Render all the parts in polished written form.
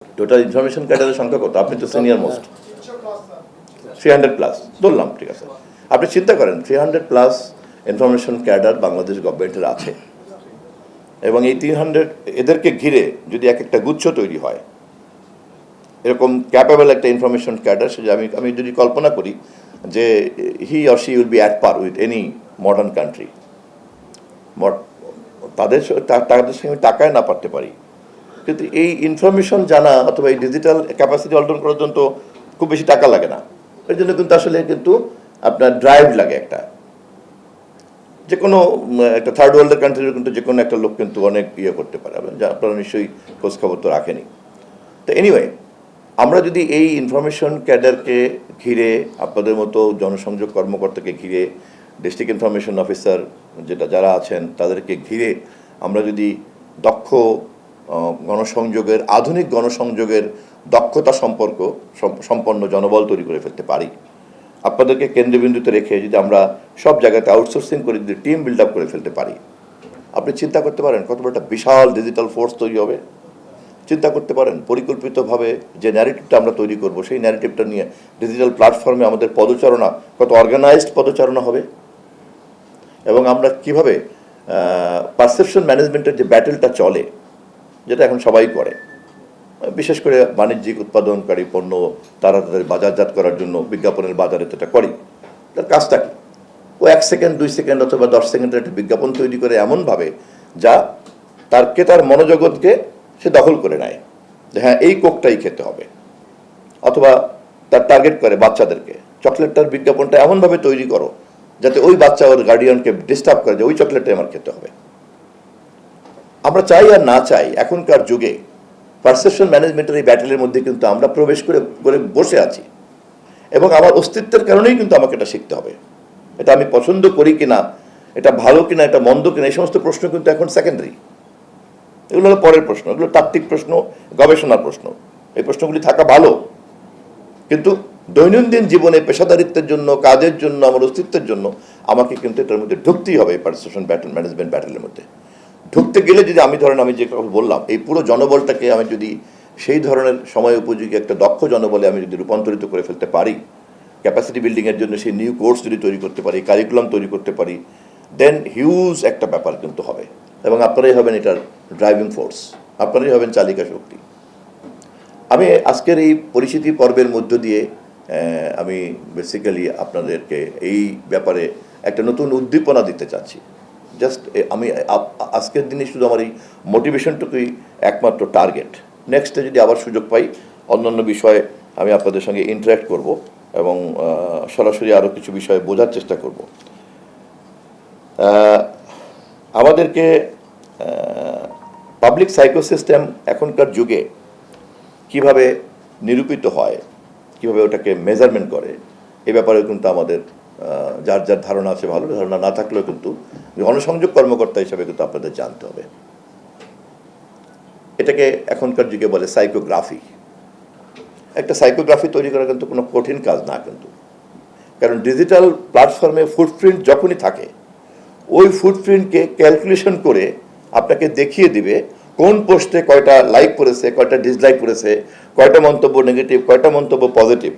Total information ক্যাডারের সংখ্যা কত? আপনি তো সিনিয়র মোস্ট। 300+ ধরলাম, ঠিক আছে। আপনি চিন্তা করেন 300+ ইনফরমেশন ক্যাডার বাংলাদেশ গভর্নমেন্টের আছে, এবং এই 300 এদেরকে ঘিরে যদি এক একটা গুচ্ছ তৈরি হয়, এরকম ক্যাপেবল একটা ইনফরমেশন ক্যাডার, সে আমি আমি যদি কল্পনা করি যে he or she will be at per with any modern country, তাদের সঙ্গে টাকায় না পারতে পারি, কিন্তু এই ইনফরমেশন জানা অথবা এই ডিজিটাল ক্যাপাসিটি অর্জন করার জন্য তো খুব বেশি টাকা লাগে না। এর জন্য কিন্তু আসলে কিন্তু আপনার ড্রাইভ লাগে একটা। যে কোনো একটা থার্ড ওয়ার্ল্ডের কান্ট্রির কিন্তু যে কোনো একটা লোক কিন্তু অনেক ইয়ে করতে পারে, যা আপনারা নিশ্চয়ই খোঁজখবর তো রাখেনি। তো এনিওয়ে, আমরা যদি এই ইনফরমেশন ক্যাডারকে ঘিরে, আপনাদের মতো জনসংযোগ কর্মকর্তাকে ঘিরে, ডিস্ট্রিক্ট ইনফরমেশন অফিসার যারা আছেন তাদেরকে ঘিরে আমরা যদি দক্ষ গণসংযোগের, আধুনিক গণসংযোগের দক্ষতা সম্পন্ন জনবল তৈরি করে ফেলতে পারি, আপনাদেরকে কেন্দ্রবিন্দুতে রেখে যদি আমরা সব জায়গাতে আউটসোর্সিং করে যদি টিম বিল্ড আপ করে ফেলতে পারি, আপনি চিন্তা করতে পারেন কত বড় একটা বিশাল ডিজিটাল ফোর্স তৈরি হবে। চিন্তা করতে পারেন পরিকল্পিতভাবে যে ন্যারেটিভটা আমরা তৈরি করব, সেই ন্যারেটিভটা নিয়ে ডিজিটাল প্ল্যাটফর্মে আমাদের পদচারণা কত অর্গানাইজড পদচারণা হবে, এবং আমরা কিভাবে পারসেপশন ম্যানেজমেন্টের যে ব্যাটেলটা চলে, যেটা এখন সবাই করে, বিশেষ করে বাণিজ্যিক উৎপাদনকারী পণ্য তারা তাদের বাজারজাত করার জন্য বিজ্ঞাপনের বাজারে তো এটা করি। তার কাজটা কি? ও 1 সেকেন্ড 2 সেকেন্ড অথবা 10 সেকেন্ডের একটা বিজ্ঞাপন তৈরি করে এমনভাবে যা তার ক্রেতার মনোজগৎকে সে দখল করে নেয় যে হ্যাঁ এই কোকটাই খেতে হবে, অথবা তার টার্গেট করে বাচ্চাদেরকে, চকলেটটার বিজ্ঞাপনটা এমনভাবে তৈরি করো যাতে ওই বাচ্চা ওর গার্ডিয়ানকে ডিস্টার্ব করে যে ওই চকলেটটাই আমার খেতে হবে। আমরা চাই আর না চাই, এখনকার যুগে পারসেপশন ম্যানেজমেন্টের এই ব্যাটেলের মধ্যে কিন্তু আমরা প্রবেশ করে বসে আছি, এবং আমার অস্তিত্বের কারণেই কিন্তু আমাকে এটা শিখতে হবে। এটা আমি পছন্দ করি কিনা, এটা ভালো কিনা, এটা মন্দ কিনা, এই সমস্ত প্রশ্ন কিন্তু এখন সেকেন্ডারি। এগুলো হলো পরের প্রশ্ন, এগুলো তাত্ত্বিক প্রশ্ন, গবেষণার প্রশ্ন। এই প্রশ্নগুলি থাকা ভালো, কিন্তু দৈনন্দিন জীবনে পেশাদারিত্বের জন্য, কাজের জন্য, আমার অস্তিত্বের জন্য আমাকে কিন্তু এটার মধ্যে ঢুকতেই হবে। এই পারসেপশন ম্যানেজমেন্ট ব্যাটেলের মধ্যে ঢুকতে গেলে যদি আমি আমি যে কথা বললাম, এই পুরো জনবলটাকে আমি যদি সেই ধরনের সময় উপযোগী একটা দক্ষ জনবলে আমি যদি রূপান্তরিত করে ফেলতে পারি, ক্যাপাসিটি বিল্ডিংয়ের জন্য সেই নিউ কোর্স যদি তৈরি করতে পারি, কারিকুলাম তৈরি করতে পারি, দেন হিউজ একটা ব্যাপার কিন্তু হবে, এবং আপনারাই হবেন এটার ড্রাইভিং ফোর্স, আপনারাই হবেন চালিকা শক্তি। আমি আজকের এই পরিচিতি পর্বের মধ্য দিয়ে আমি বেসিক্যালি আপনাদেরকে এই ব্যাপারে একটা নতুন উদ্দীপনা দিতে চাচ্ছি। জাস্ট আমি আজকের দিনে শুধু আমার এই মোটিভেশনটুকুই একমাত্র টার্গেট। নেক্সটে যদি আবার সুযোগ পাই, অন্যান্য বিষয়ে আমি আপনাদের সঙ্গে ইন্টারাক্ট করব, এবং সরাসরি আরও কিছু বিষয়ে বোঝার চেষ্টা করব। আমাদেরকে পাবলিক সাইকোসিস্টেম এখনকার যুগে কিভাবে নিরূপিত হয়, কিভাবে ওটাকে মেজারমেন্ট করে, এ ব্যাপারে কিন্তু আমাদের যার যার ধারণা আছে, ভালো ধারণা না থাকলেও কিন্তু গণসংযোগ কর্মকর্তা হিসাবে কিন্তু আপনাদের জানতে হবে। এটাকে এখনকার যুগে বলে সাইকোগ্রাফি। একটা সাইকোগ্রাফি তৈরি করা কিন্তু কোনো কঠিন কাজ না কিন্তু, কারণ ডিজিটাল প্ল্যাটফর্মে ফুটপ্রিন্ট যখনই থাকে, ওই ফুটপ্রিন্টকে ক্যালকুলেশন করে আপনাকে দেখিয়ে দিবে কোন পোস্টে কয়টা লাইক করেছে, কয়টা ডিসলাইক করেছে, কয়টা মন্তব্য নেগেটিভ, কয়টা মন্তব্য পজিটিভ,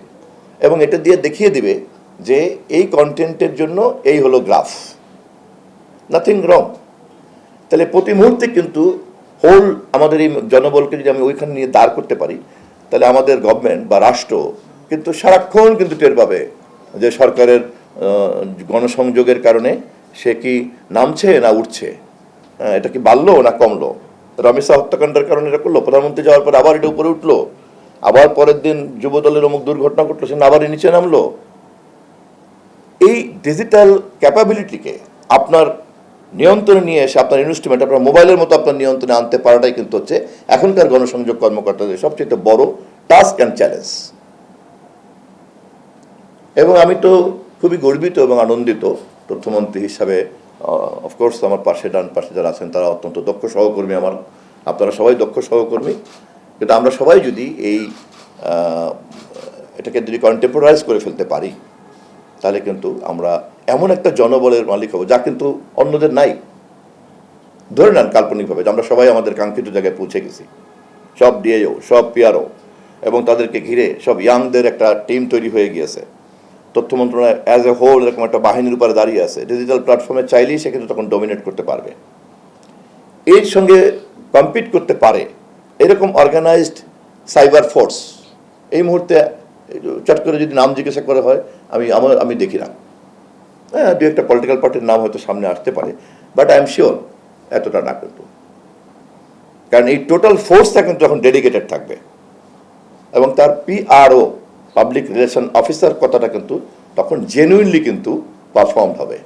এবং এটা দিয়ে দেখিয়ে দিবে যে এই কন্টেন্টের জন্য এই হলো গ্রাফ, নাথিং রং। তাহলে প্রতি মুহূর্তে কিন্তু হোল আমাদের এই জনবলকে যদি আমি ওইখানে নিয়ে দাঁড় করতে পারি, তাহলে আমাদের গভর্নমেন্ট বা রাষ্ট্র কিন্তু সারাক্ষণ কিন্তু টের পাবে যে সরকারের গণসংযোগের কারণে সে কি নামছে না উঠছে, এটা কি বাড়লো না কমলো। রমেশা হত্যাকাণ্ডের কারণে এটা করলো, প্রধানমন্ত্রী যাওয়ার পর আবার এটা উপরে উঠলো, আবার পরের দিন যুবদলের অমুক দুর্ঘটনা ঘটলো, সে আবার নিচে নামলো। এই ডিজিটাল ক্যাপাবিলিটিকে আপনার নিয়ন্ত্রণে নিয়ে এসে, আপনার ইনস্ট্রুমেন্ট আপনার মোবাইলের মতো আপনার নিয়ন্ত্রণে আনতে পারাটাই কিন্তু হচ্ছে এখনকার গণসংযোগ কর্মকর্তাদের সবচেয়ে বড় টাস্ক অ্যান্ড চ্যালেঞ্জ। এবং আমি তো খুবই গর্বিত এবং আনন্দিত তথ্যমন্ত্রী হিসাবে। অফকোর্স আমার পাশে, ডান পাশে যারা আছেন তারা অত্যন্ত দক্ষ সহকর্মী আমার, আপনারা সবাই দক্ষ সহকর্মী, কিন্তু আমরা সবাই যদি এটাকে যদি কন্টেম্পোরাইজ করে ফেলতে পারি, তাহলে কিন্তু আমরা এমন একটা জনবলের মালিক হব যা কিন্তু অন্যদের নাই। ধরে নেন কাল্পনিকভাবে আমরা সবাই আমাদের কাঙ্ক্ষিত জায়গায় পৌঁছে গেছি, সব ডিএও, সব পিআরও এবং তাদেরকে ঘিরে সব ইয়াংদের একটা টিম তৈরি হয়ে গিয়েছে। তথ্য মন্ত্রণালয় অ্যাজ এ হোল এরকম একটা বাহিনীর উপরে দাঁড়িয়ে আছে, ডিজিটাল প্ল্যাটফর্মে চাইলেই সে কিন্তু তখন ডমিনেট করতে পারবে। এর সঙ্গে কম্পিট করতে পারে এরকম অর্গানাইজড সাইবার ফোর্স এই মুহূর্তে চট করে যদি নাম জিজ্ঞাসা করা হয় আমি দেখি না। হ্যাঁ, দু একটা পলিটিক্যাল পার্টির নাম হয়তো সামনে আসতে পারে, বাট আই এম শিওর এতটা না কিন্তু। কারণ এই টোটাল ফোর্সটা কিন্তু এখন ডেডিকেটেড থাকবে এবং তার পিআরও, পাবলিক রিলেশন অফিসার কথাটা কিন্তু তখন জেনুইনলি কিন্তু পারফর্ম হবে।